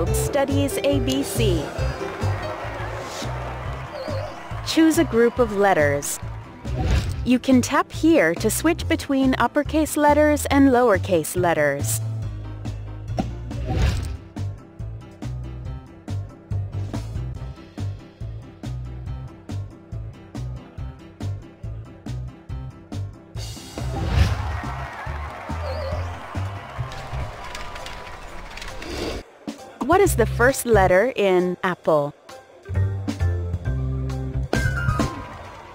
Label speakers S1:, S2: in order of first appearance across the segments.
S1: child studies ABC. Choose a group of letters. You can tap here to switch between uppercase letters and lowercase letters. What is the first letter in apple?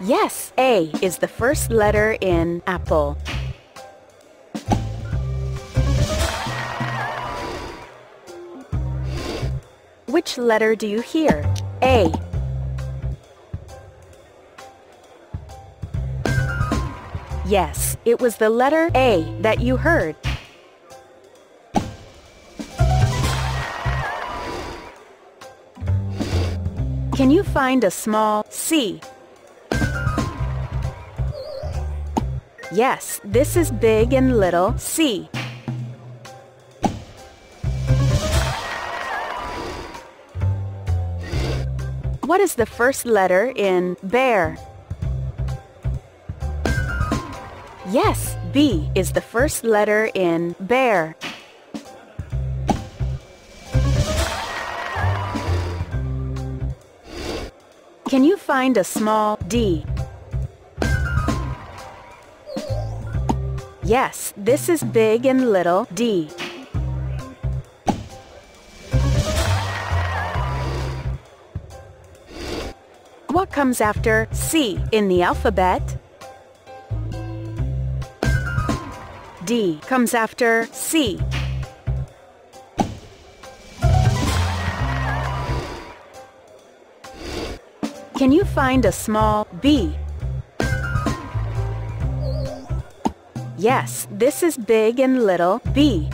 S1: Yes, A is the first letter in apple. Which letter do you hear? A. Yes, it was the letter A that you heard. Can you find a small C? Yes, this is big and little c. What is the first letter in bear? Yes, B is the first letter in bear. Can you find a small d? Yes, this is big and little d. What comes after C in the alphabet? D comes after C. Can you find a small b? Yes, this is big and little b.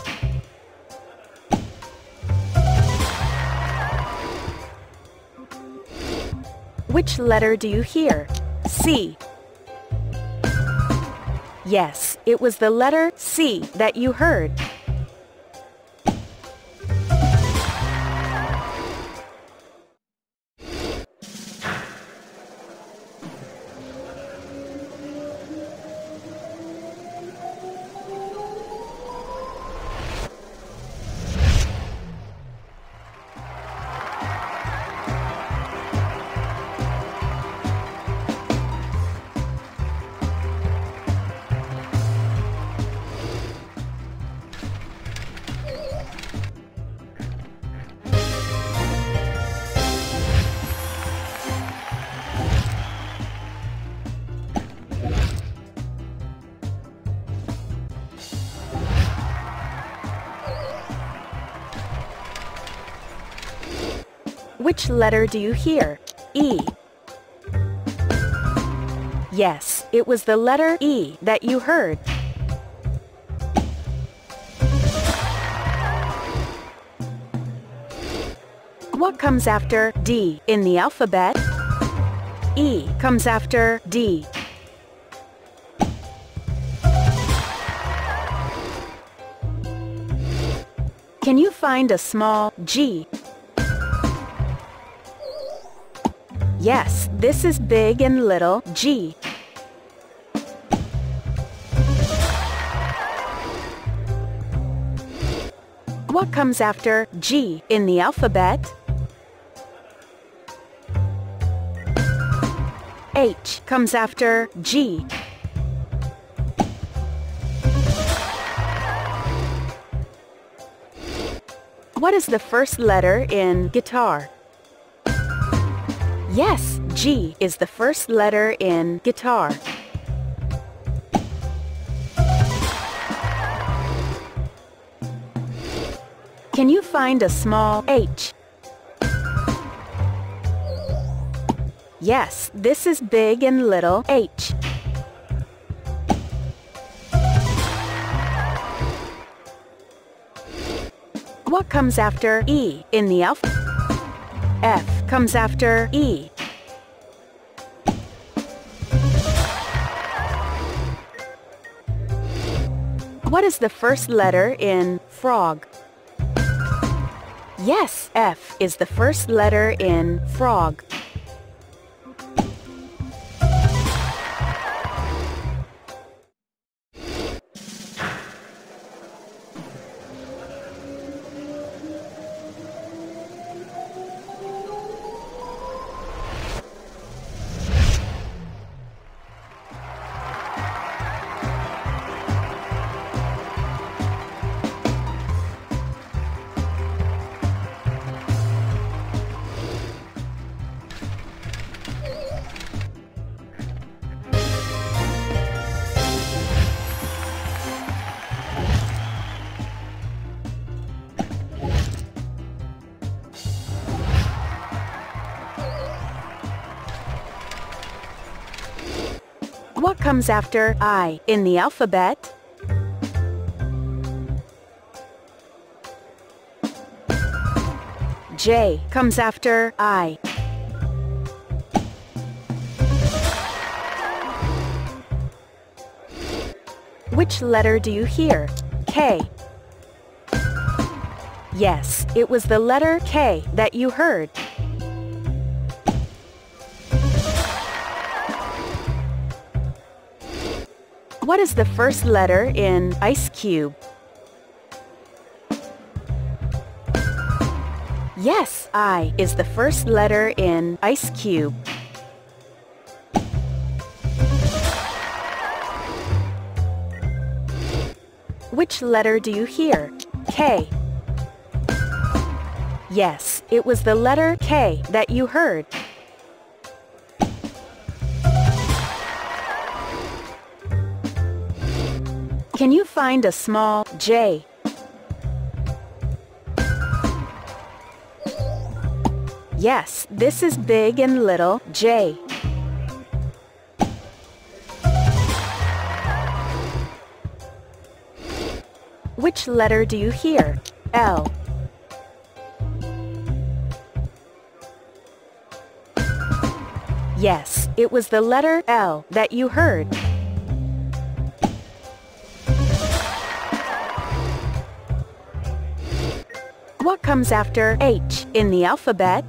S1: Which letter do you hear? C. Yes, it was the letter C that you heard. Which letter do you hear? E. Yes, it was the letter E that you heard. What comes after D in the alphabet? E comes after D. Can you find a small G? Yes, this is big and little g. What comes after G in the alphabet? H comes after G. What is the first letter in guitar? Yes, G is the first letter in guitar. Can you find a small H? Yes, this is big and little h. What comes after E in the alphabet? F comes after E. What is the first letter in frog? Yes, F is the first letter in frog. What comes after I in the alphabet? J comes after I. Which letter do you hear? K. Yes, it was the letter K that you heard. What is the first letter in ice cube? Yes, I is the first letter in ice cube. Which letter do you hear? K. Yes, it was the letter K that you heard. Can you find a small J? Yes, this is big and little J. Which letter do you hear? L. Yes, it was the letter L that you heard. What comes after H in the alphabet?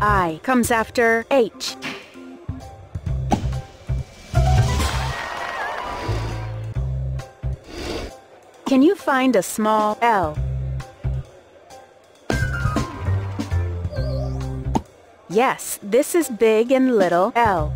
S1: I comes after H. Can you find a small L? Yes, this is big and little L.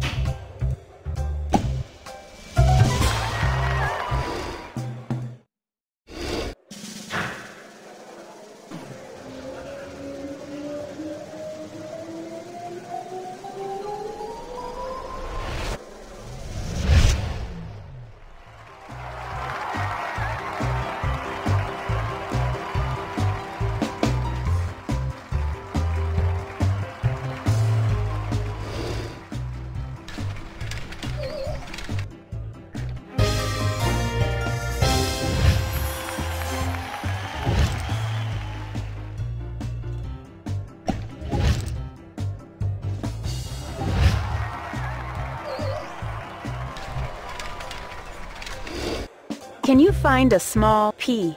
S1: Can you find a small P?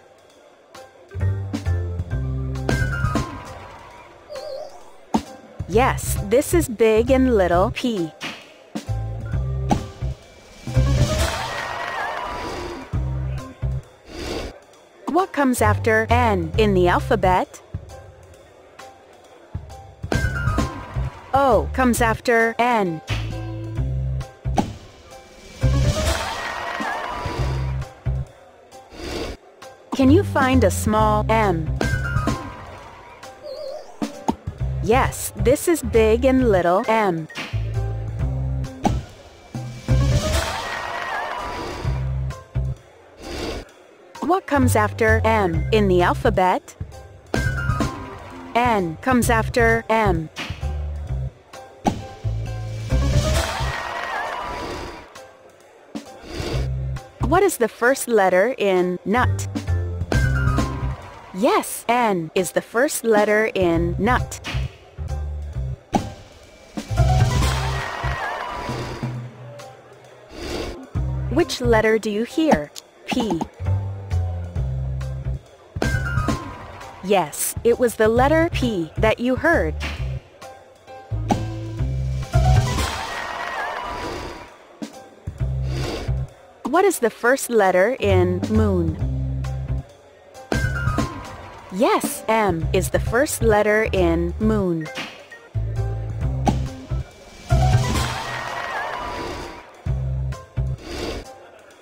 S1: Yes, this is big and little P. What comes after N in the alphabet? O comes after N. Can you find a small M? Yes, this is big and little M. What comes after M in the alphabet? N comes after M. What is the first letter in nut? Yes, N is the first letter in nut. Which letter do you hear? P. Yes, it was the letter P that you heard. What is the first letter in moon? Yes, M is the first letter in moon.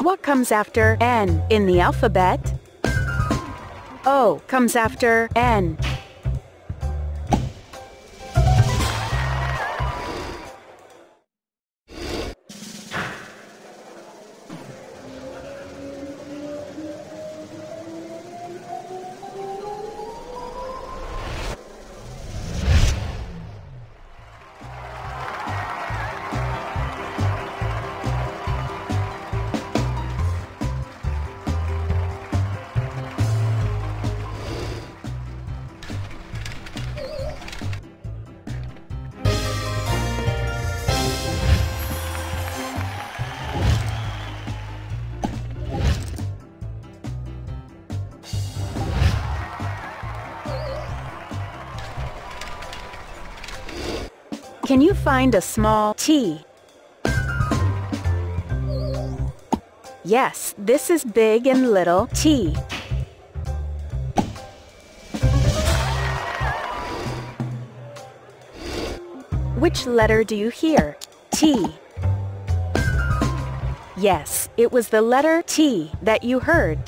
S1: What comes after N in the alphabet? O comes after N. Can you find a small T? Yes, this is big and little t. Which letter do you hear? T. Yes, it was the letter T that you heard.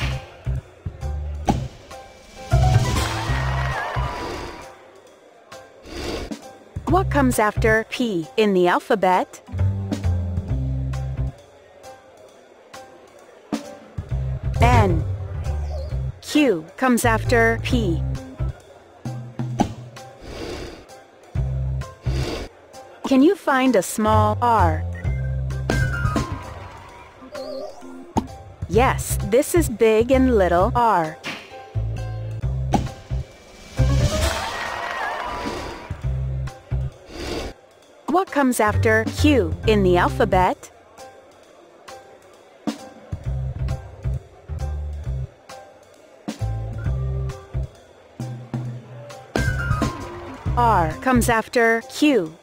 S1: What comes after P in the alphabet? N. Q comes after P. Can you find a small r? Yes, this is big and little r. What comes after Q in the alphabet? R comes after Q.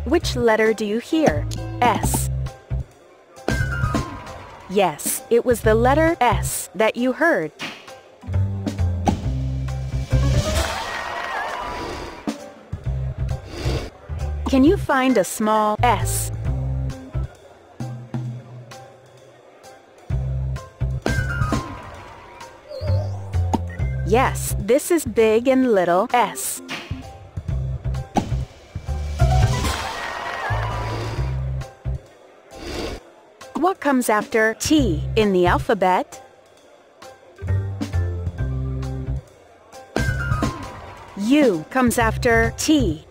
S1: Which letter do you hear? S. Yes, it was the letter S that you heard. Can you find a small s? Yes, this is big and little s. What comes after T in the alphabet? U comes after T.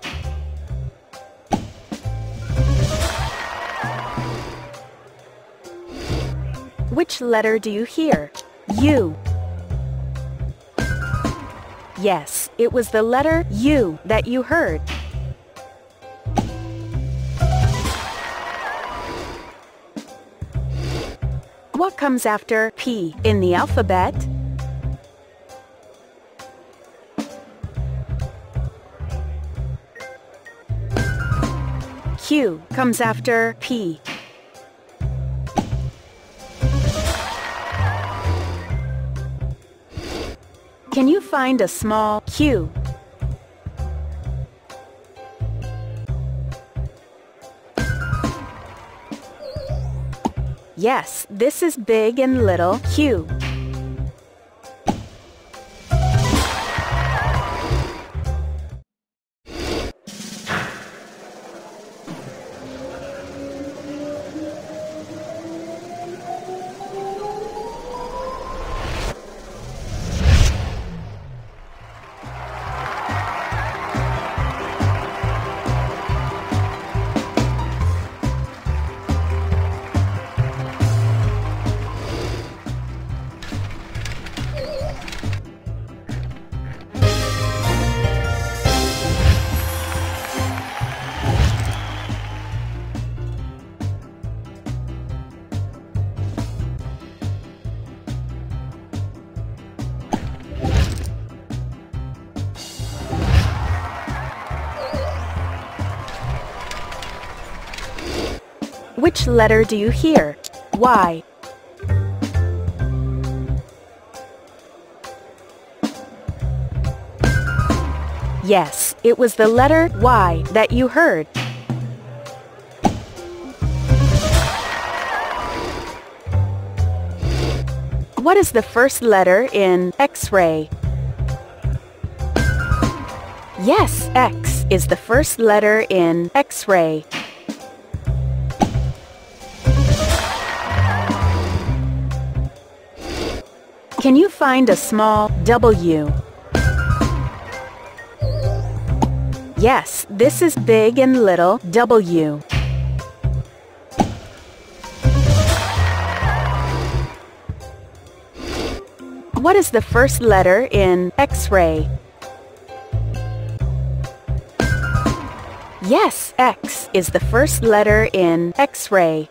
S1: Which letter do you hear? U. Yes, it was the letter U that you heard. What comes after P in the alphabet? Q comes after P. Can you find a small q? Yes, this is big and little q. Which letter do you hear? Y. Yes, it was the letter Y that you heard. What is the first letter in X-ray? Yes, X is the first letter in X-ray. Can you find a small W? Yes, this is big and little W. What is the first letter in X-ray? Yes, X is the first letter in X-ray.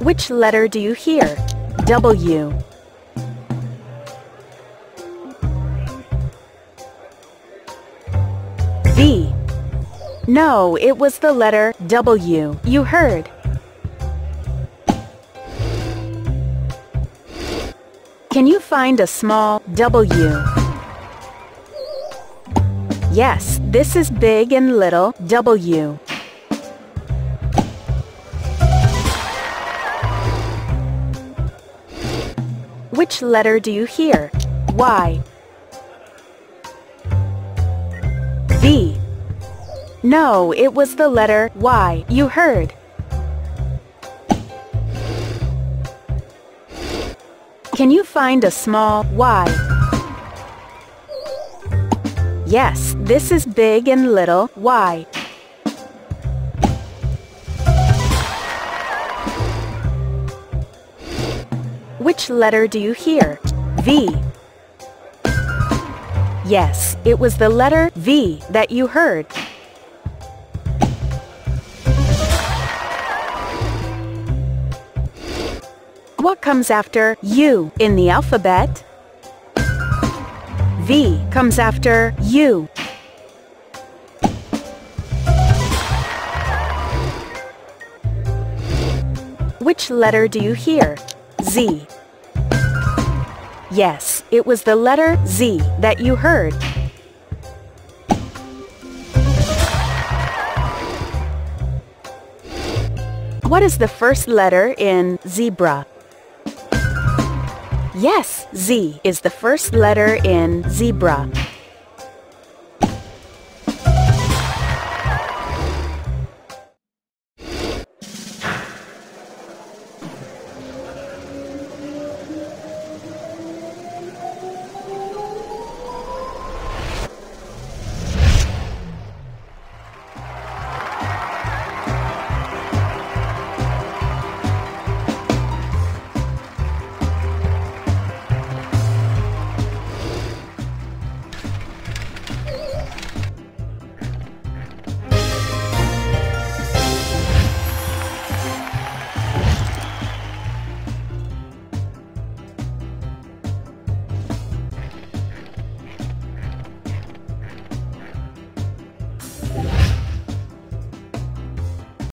S1: Which letter do you hear? W. V. No, it was the letter W you heard. Can you find a small W? Yes, this is big and little W. Which letter do you hear? Y. V. No, it was the letter Y you heard. Can you find a small Y? Yes, this is big and little Y. Which letter do you hear? V. Yes, it was the letter V that you heard. What comes after U in the alphabet? V comes after U. Which letter do you hear? Z. Yes, it was the letter Z that you heard. What is the first letter in zebra? Yes, Z is the first letter in zebra.